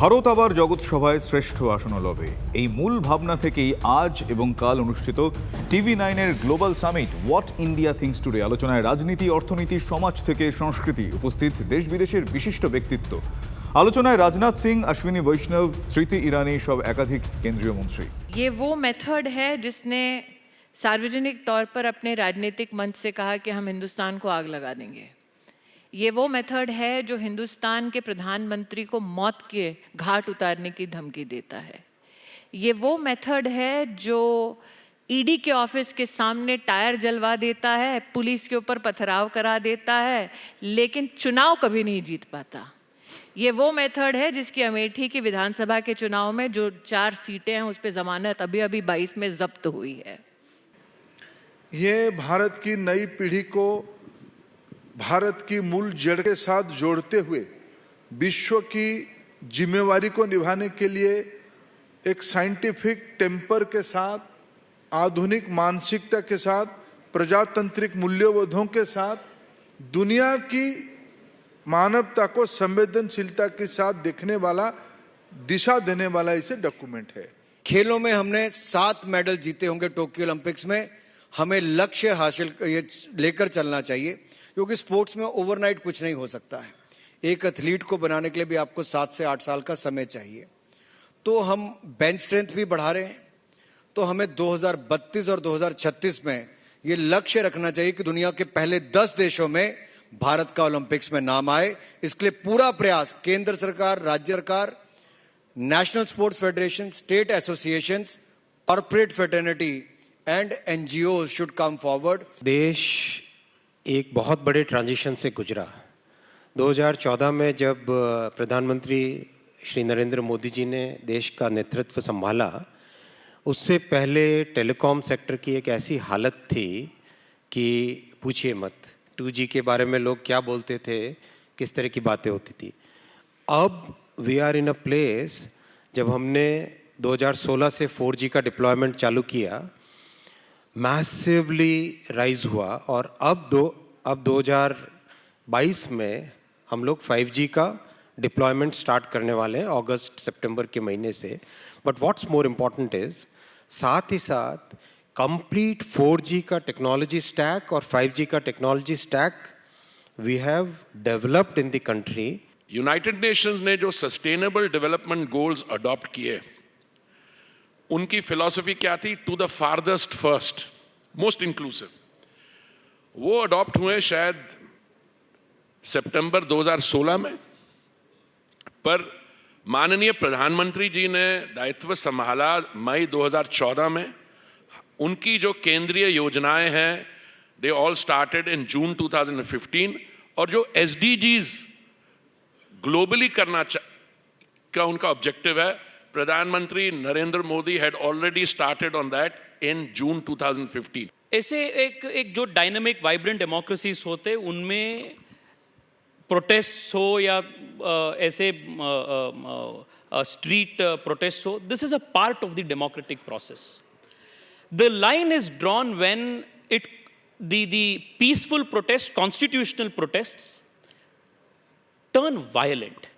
ভারত আবার জগৎ সভায় শ্রেষ্ঠ আসন লবে এই মূল ভাবনা থেকেই আজ এবং কাল অনুষ্ঠিত TV9-এর global summit what India thinks today আলোচনায় রাজনীতি, অর্থনীতি, সমাজ থেকে সংস্কৃতি, উপস্থিত দেশ বিদেশের বিশিষ্ট ব্যক্তিত্ব। আলোচনায় রাজনাথ সিং, अश्विनी वैष्णव, स्मृति ईरानी সব একাধিক কেন্দ্রীয় মন্ত্রী। ये वो मेथड है जिसने सार्वजनिक तौर पर अपने राजनीतिक मंच से कहा कि हम हिंदुस्तान को आग लगा देंगे। ये वो मेथड है जो हिंदुस्तान के प्रधानमंत्री को मौत के घाट उतारने की धमकी देता है। ये वो मेथड है जो ईडी के ऑफिस के सामने टायर जलवा देता है, पुलिस के ऊपर पथराव करा देता है, लेकिन चुनाव कभी नहीं जीत पाता। ये वो मेथड है जिसकी अमेठी की विधानसभा के चुनाव में जो 4 सीटें हैं उस पर जमानत अभी 22 में जब्त हुई है। ये भारत की नई पीढ़ी को भारत की मूल जड़ के साथ जोड़ते हुए विश्व की जिम्मेवारी को निभाने के लिए एक साइंटिफिक टेम्पर के साथ, आधुनिक मानसिकता के साथ, प्रजातांत्रिक मूल्यबोधों के साथ दुनिया की मानवता को संवेदनशीलता के साथ देखने वाला, दिशा देने वाला इसे डॉक्यूमेंट है। खेलों में हमने 7 मेडल जीते होंगे टोक्यो ओलंपिक्स में। हमें लक्ष्य हासिल लेकर चलना चाहिए, क्योंकि स्पोर्ट्स में ओवरनाइट कुछ नहीं हो सकता है। एक एथलीट को बनाने के लिए भी आपको 7 से 8 साल का समय चाहिए। तो हम बेंच स्ट्रेंथ भी बढ़ा रहे हैं। तो हमें 2032 और 2036 में ये लक्ष्य रखना चाहिए कि दुनिया के पहले 10 देशों में भारत का ओलंपिक्स में नाम आए। इसके लिए पूरा प्रयास केंद्र सरकार, राज्य सरकार, national sports federation, state associations, corporate fraternity and NGO should come forward. देश एक बहुत बड़े ट्रांजिशन से गुजरा। 2014 में जब प्रधानमंत्री श्री नरेंद्र मोदी जी ने देश का नेतृत्व संभाला, उससे पहले टेलीकॉम सेक्टर की एक ऐसी हालत थी कि पूछिए मत। 2G के बारे में लोग क्या बोलते थे, किस तरह की बातें होती थी। अब we are in a place, जब हमने 2016 से 4G का डिप्लॉयमेंट चालू किया, मैसिवली राइज हुआ, और अब 2022 में हम लोग 5G का डिप्लॉयमेंट स्टार्ट करने वाले हैं अगस्त सितंबर के महीने से। But what's more important is, साथ ही साथ कंप्लीट 4G का टेक्नोलॉजी स्टैक और 5G का technology stack we have developed in the country. United Nations ने जो सस्टेनेबल डेवलपमेंट गोल्स अडॉप्ट किए, उनकी फिलॉसफी क्या थी? To the farthest first, most inclusive. वो अडॉप्ट हुए शायद सितंबर 2016 में, पर माननीय प्रधानमंत्री जी ने दायित्व संभाला मई 2014 में। उनकी जो केंद्रीय योजनाएं हैं, they all started in June 2015, और जो SDGs ग्लोबली करना का उनका ऑब्जेक्टिव है, प्रधानमंत्री Narendra Modi had already started on that in June 2015। ऐसे एक जो डायनामिक वाइब्रेंट डेमोक्रेसीज होते, उनमें प्रोटेस्ट हो या ऐसे स्ट्रीट प्रोटेस्ट हो, this is a part of the democratic process. The line is drawn when the peaceful protest, constitutional protests turn violent.